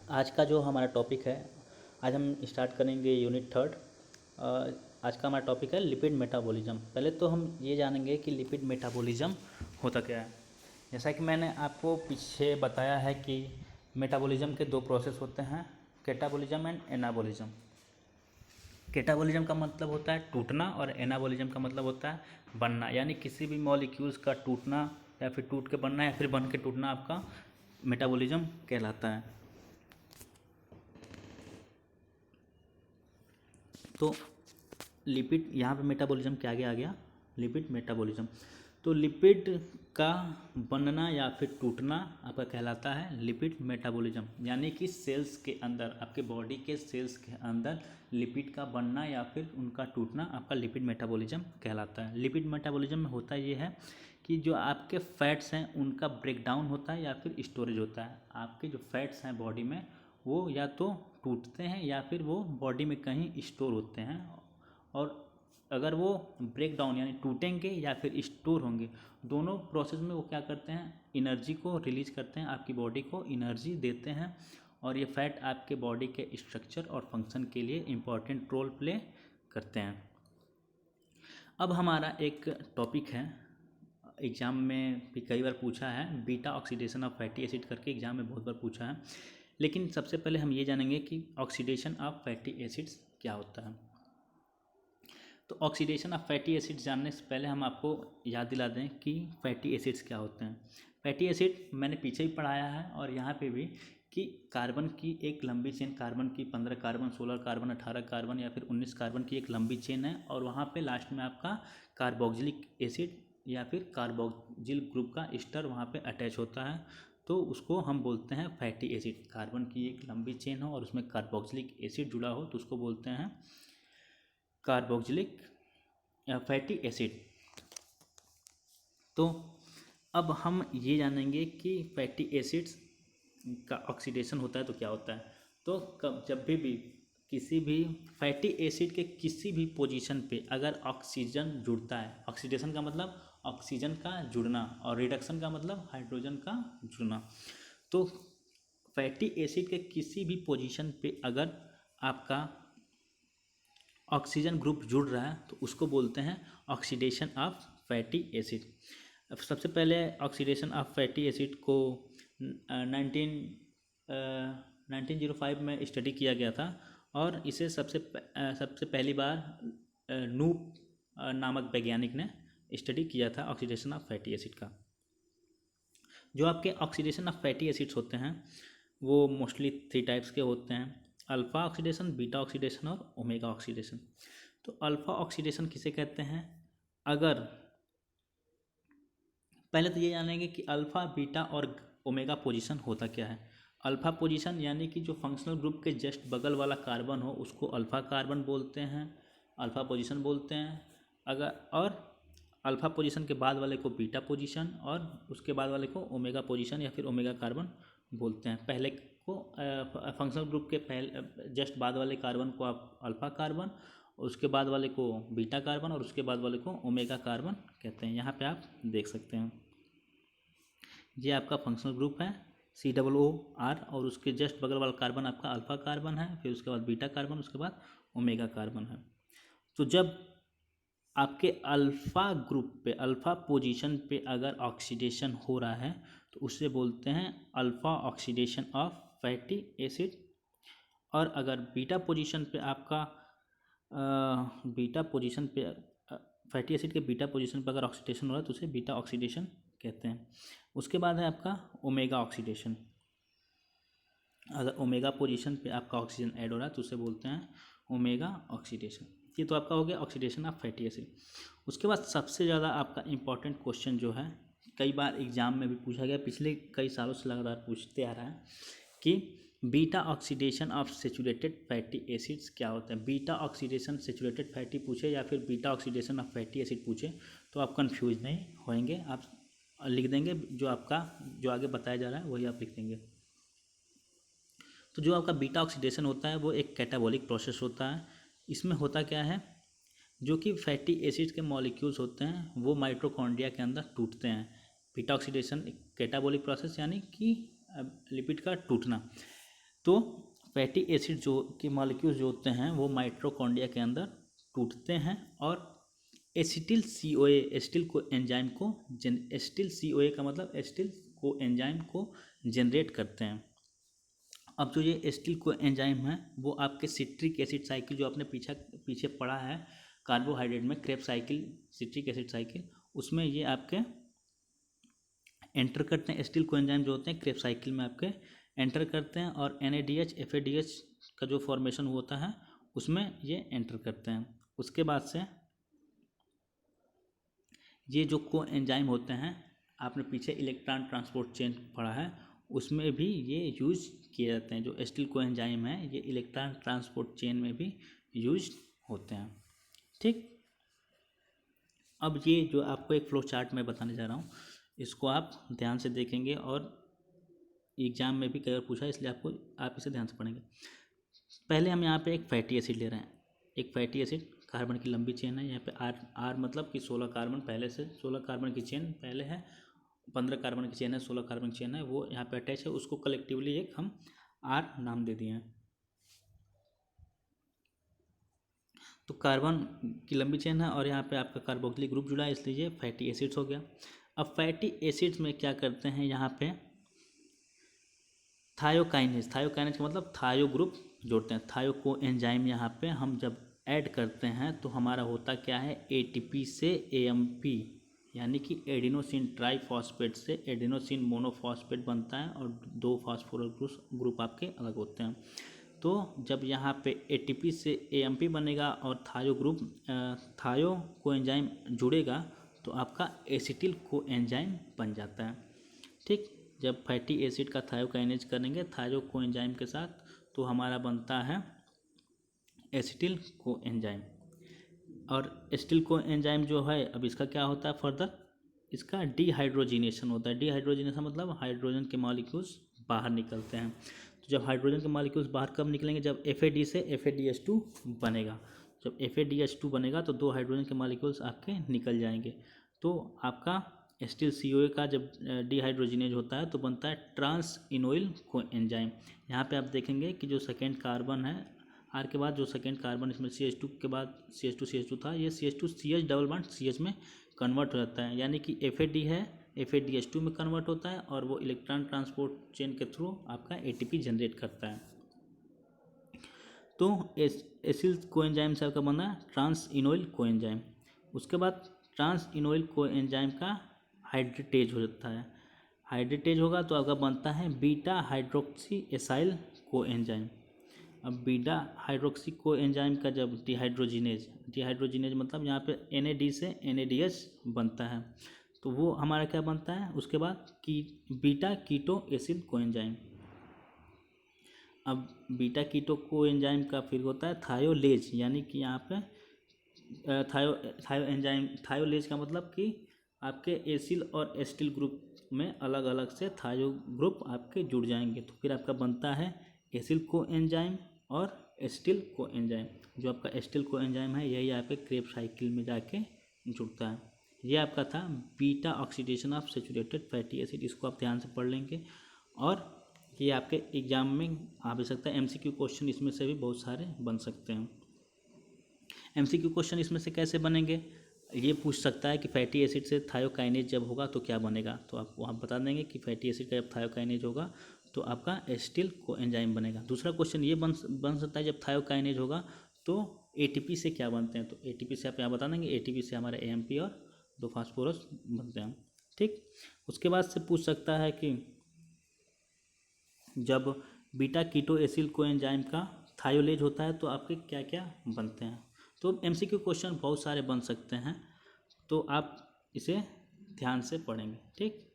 आज का जो हमारा टॉपिक है, आज हम स्टार्ट करेंगे यूनिट थर्ड। आज का हमारा टॉपिक है लिपिड मेटाबॉलिज्म। पहले तो हम ये जानेंगे कि लिपिड मेटाबॉलिज्म होता क्या है। जैसा कि मैंने आपको पीछे बताया है कि मेटाबॉलिज्म के दो प्रोसेस होते हैं, कैटाबॉलिज्म एंड एनाबॉलिज्म। कैटाबॉलिज्म का मतलब होता है टूटना और एनाबॉलिज्म का मतलब होता है बनना, यानी किसी भी मॉलिक्यूल्स का टूटना या फिर टूट के बनना या फिर बन के टूटना आपका मेटाबॉलिज्म कहलाता है। तो लिपिड यहाँ पे मेटाबॉलिज्म के आगे आ गया लिपिड मेटाबॉलिज्म। तो लिपिड का बनना या फिर टूटना आपका कहलाता है लिपिड मेटाबॉलिज्म, यानी कि सेल्स के अंदर, आपके बॉडी के सेल्स के अंदर लिपिड का बनना या फिर उनका टूटना आपका लिपिड मेटाबॉलिज्म कहलाता है। लिपिड मेटाबॉलिज्म में होता ये है कि जो आपके फैट्स हैं उनका ब्रेकडाउन होता है या फिर स्टोरेज होता है। आपके जो फैट्स हैं बॉडी में वो या तो टूटते हैं या फिर वो बॉडी में कहीं स्टोर होते हैं, और अगर वो ब्रेक डाउन यानी टूटेंगे या फिर स्टोर होंगे, दोनों प्रोसेस में वो क्या करते हैं, एनर्जी को रिलीज करते हैं, आपकी बॉडी को एनर्जी देते हैं, और ये फैट आपके बॉडी के स्ट्रक्चर और फंक्शन के लिए इम्पॉर्टेंट रोल प्ले करते हैं। अब हमारा एक टॉपिक है, एग्ज़ाम में भी कई बार पूछा है, beta oxidation of fatty acid करके एग्जाम में बहुत बार पूछा है। लेकिन सबसे पहले हम ये जानेंगे कि ऑक्सीडेशन ऑफ फैटी एसिड्स क्या होता है। तो ऑक्सीडेशन ऑफ फैटी एसिड्स जानने से पहले हम आपको याद दिला दें कि फैटी एसिड्स क्या होते हैं। फैटी एसिड मैंने पीछे ही पढ़ाया है और यहाँ पे भी, कि कार्बन की एक लंबी चेन, कार्बन की 15 कार्बन, 16 कार्बन, 18 कार्बन या फिर 19 कार्बन की एक लंबी चेन है, और वहाँ पे लास्ट में आपका कार्बोक्सिलिक एसिड या फिर कार्बोक्सिल ग्रुप का एस्टर वहाँ पे अटैच होता है, तो उसको हम बोलते हैं फैटी एसिड। कार्बन की एक लंबी चेन हो और उसमें कार्बोक्सिलिक एसिड जुड़ा हो तो उसको बोलते हैं कार्बोक्सिलिक फैटी एसिड। तो अब हम ये जानेंगे कि फैटी एसिड्स का ऑक्सीडेशन होता है तो क्या होता है। तो जब भी किसी भी फैटी एसिड के किसी भी पोजीशन पे अगर ऑक्सीजन जुड़ता है, ऑक्सीडेशन का मतलब ऑक्सीजन का जुड़ना और रिडक्शन का मतलब हाइड्रोजन का जुड़ना, तो फैटी एसिड के किसी भी पोजीशन पे अगर आपका ऑक्सीजन ग्रुप जुड़ रहा है तो उसको बोलते हैं ऑक्सीडेशन ऑफ फैटी एसिड। अब सबसे पहले ऑक्सीडेशन ऑफ फैटी एसिड को 1905 में स्टडी किया गया था, और इसे सबसे पहली बार नूप नामक वैज्ञानिक ने स्टडी किया था ऑक्सीडेशन ऑफ फैटी एसिड का। जो आपके ऑक्सीडेशन ऑफ फैटी एसिड्स होते हैं वो मोस्टली 3 टाइप्स के होते हैं, अल्फ़ा ऑक्सीडेशन, बीटा ऑक्सीडेशन और ओमेगा ऑक्सीडेशन। तो अल्फ़ा ऑक्सीडेशन किसे कहते हैं, अगर पहले तो ये जानेंगे कि अल्फ़ा, बीटा और ओमेगा पोजीशन होता क्या है। अल्फ़ा पोजीशन यानी कि जो फंक्शनल ग्रुप के जस्ट बगल वाला कार्बन हो उसको अल्फ़ा कार्बन बोलते हैं, अल्फ़ा पोजीशन बोलते हैं। और अल्फ़ा पोजीशन के बाद वाले को बीटा पोजीशन और उसके बाद वाले को ओमेगा पोजीशन या फिर ओमेगा कार्बन बोलते हैं। पहले को फंक्शनल ग्रुप के पहले जस्ट बाद वाले कार्बन को आप अल्फ़ा कार्बन, उसके बाद वाले को बीटा कार्बन और उसके बाद वाले को ओमेगा कार्बन कहते हैं। यहाँ पे आप देख सकते हैं ये आपका फंक्शनल ग्रुप है COOR, और उसके जस्ट बगल वाला कार्बन आपका अल्फ़ा कार्बन है, फिर उसके बाद बीटा कार्बन, उसके बाद ओमेगा कार्बन है। तो जब आपके अल्फ़ा ग्रुप पे, अल्फ़ा पोजीशन पे अगर ऑक्सीडेशन हो रहा है तो उसे बोलते हैं alpha oxidation of fatty acid. और अगर बीटा पोजीशन पे आपका बीटा पोजीशन पे फैटी एसिड के बीटा पोजीशन पे अगर ऑक्सीडेशन हो रहा है तो उसे बीटा ऑक्सीडेशन कहते हैं। उसके बाद है आपका ओमेगा ऑक्सीडेशन। अगर ओमेगा पोजीशन पे आपका ऑक्सीजन ऐड हो रहा है तो उसे बोलते हैं ओमेगा ऑक्सीडेशन। ये तो आपका हो गया ऑक्सीडेशन ऑफ फैटी एसिड। उसके बाद सबसे ज़्यादा आपका इम्पॉर्टेंट क्वेश्चन जो है, कई बार एग्जाम में भी पूछा गया, पिछले कई सालों से लगातार पूछते आ रहा है कि beta oxidation of saturated fatty acids क्या होता है। बीटा ऑक्सीडेशन सेचुरेटेड फैटी पूछे या फिर beta oxidation of fatty acid पूछे तो आप कंफ्यूज नहीं होएंगे, आप लिख देंगे जो आपका जो आगे बताया जा रहा है वही आप लिख देंगे। तो जो आपका बीटा ऑक्सीडेशन होता है वो एक कैटाबॉलिक प्रोसेस होता है। इसमें होता क्या है, जो कि फैटी एसिड के मॉलिक्यूल्स होते हैं वो माइटोकॉन्ड्रिया के अंदर टूटते हैं। बीटा ऑक्सीडेशन एक कैटाबॉलिक प्रोसेस यानी कि लिपिड का टूटना। तो फैटी एसिड जो के मॉलिक्यूल्स जो होते हैं वो माइटोकॉन्ड्रिया के अंदर टूटते हैं और एसिटिल CoA एसिटिल को एंजाइम को एसिटिल CoA का मतलब एसिटिल को एंजाइम को जनरेट करते हैं। अब जो ये एसिटिल को एंजाइम है वो आपके सिट्रिक एसिड साइकिल जो आपने पीछे पढ़ा है कार्बोहाइड्रेट में Krebs cycle, citric acid cycle, उसमें ये आपके एंटर करते हैं। एसिटिल को एंजाइम जो होते हैं क्रेब्स साइकिल में आपके एंटर करते हैं और NADH FADH का जो फॉर्मेशन होता है उसमें ये एंटर करते हैं। उसके बाद से ये जो को एंजाइम होते हैं, आपने पीछे इलेक्ट्रॉन ट्रांसपोर्ट चेन पढ़ा है, उसमें भी ये यूज किए जाते हैं। जो एसिटिल को एंजाइम है ये इलेक्ट्रॉन ट्रांसपोर्ट चेन में भी यूज होते हैं। ठीक, अब ये जो आपको एक फ्लो चार्ट मैं बताने जा रहा हूँ, इसको आप ध्यान से देखेंगे और एग्जाम में भी कई बार पूछा, इसलिए आप इसे ध्यान से पढ़ेंगे। पहले हम यहाँ पे एक फैटी एसिड ले रहे हैं। एक फैटी एसिड कार्बन की लंबी चेन है, यहाँ पे आर मतलब कि 16 कार्बन पहले से 16 कार्बन की चेन पहले है, 15 कार्बन की चेन है, 16 कार्बन की चेन है, वो यहाँ पे अटैच है, उसको कलेक्टिवली एक हम आर नाम दे दिए हैं। तो कार्बन की लंबी चेन है और यहाँ पे आपका कार्बोक्सिलिक ग्रुप जुड़ा है, इसलिए ये फैटी एसिड्स हो गया। अब फैटी एसिड्स में क्या करते हैं, यहाँ पे थायोकाइनेज का मतलब थायो ग्रुप जोड़ते हैं। थायो को एंजाइम यहाँ पे हम जब ऐड करते हैं तो हमारा होता क्या है, ATP से AMP यानी कि एडिनोसिन ट्राइफॉस्फेट से एडिनोसिन मोनोफॉस्फेट बनता है और 2 फास्फोरस ग्रुप आपके अलग होते हैं। तो जब यहाँ पे ATP से AMP बनेगा और थायो को एंजाइम जुड़ेगा तो आपका एसिटिल को एंजाइम बन जाता है। ठीक, जब फैटी एसिड का थायोकाइनेज करेंगे थायो को एंजाइम के साथ तो हमारा बनता है एसिटिल को एंजाइम। और एसिटिल को एंजाइम जो है, अब इसका क्या होता है फर्दर, इसका डिहाइड्रोजिनेशन होता है। डिहाइड्रोजिनेशन मतलब हाइड्रोजन के मॉलिक्यूल्स बाहर निकलते हैं। तो जब हाइड्रोजन के मॉलिक्यूल्स बाहर कब निकलेंगे, जब FAD से FADH2 बनेगा। जब FADH2 बनेगा तो 2 हाइड्रोजन के मॉलिक्यूल्स आपके निकल जाएंगे। तो आपका एसिटिल CoA का जब डिहाइड्रोजिनेज होता है तो बनता है ट्रांस इनोइल को एंजाइम। यहाँ पे आप देखेंगे कि जो सेकेंड कार्बन है आर के बाद जो सेकेंड कार्बन इसमें CH2 के बाद CH2 था, ये CH2 CH double bond CH में कन्वर्ट हो जाता है, यानी कि FAD है FADH2 में कन्वर्ट होता है और वो इलेक्ट्रॉन ट्रांसपोर्ट चेन के थ्रू आपका ATP जनरेट करता है। तो एसिल कोएंजाइम से आपका बना ट्रांस इनोइल कोएंजाइम। उसके बाद ट्रांस इनोइल कोएंजाइम का हाइड्रेटेज हो जाता है। हाइड्रेटेज होगा तो आपका बनता है बीटा हाइड्रोक्सी एसाइल कोएंजाइम। अब बीटा हाइड्रोक्सी कोएंजाइम का जब डिहाइड्रोजिनेज मतलब यहाँ पे NAD से NADH बनता है तो वो हमारा क्या बनता है, उसके बाद की बीटा कीटो एसिल कोएंजाइम। अब बीटा कीटो कोएंजाइम का फिर होता है थायोलेज, यानी कि यहाँ पे थायोलेज का मतलब कि आपके एसिल और एसिटिल ग्रुप में अलग अलग से थायो ग्रुप आपके जुड़ जाएंगे तो फिर आपका बनता है एसिल को एंजाइम और एसिटिल को एंजाइम। जो आपका एसिटिल को एंजाइम है यही आपके क्रेब्स साइकिल में जाके जुड़ता है। ये आपका था beta oxidation of saturated fatty acid, इसको आप ध्यान से पढ़ लेंगे और ये आपके एग्जाम में आ भी सकता है। MCQ क्वेश्चन इसमें से भी बहुत सारे बन सकते हैं। MCQ क्वेश्चन इसमें से कैसे बनेंगे, ये पूछ सकता है कि फैटी एसिड से थायोकाइनेज जब होगा तो क्या बनेगा, तो आपको आप बता देंगे कि फैटी एसिड का जब थायोकाइनेज होगा तो आपका एसिटिल को एंजाइम बनेगा। दूसरा क्वेश्चन ये बन सकता है जब थायोकाइनेज होगा तो ATP से क्या बनते हैं, तो ATP से आप यहाँ बता देंगे ATP से हमारे AMP और 2 फास्फोरस बनते हैं। ठीक, उसके बाद से पूछ सकता है कि जब बीटा कीटो एसिल को एंजाइम का थायोलेज होता है तो आपके क्या क्या बनते हैं। तो MCQ क्वेश्चन बहुत सारे बन सकते हैं तो आप इसे ध्यान से पढ़ेंगे। ठीक।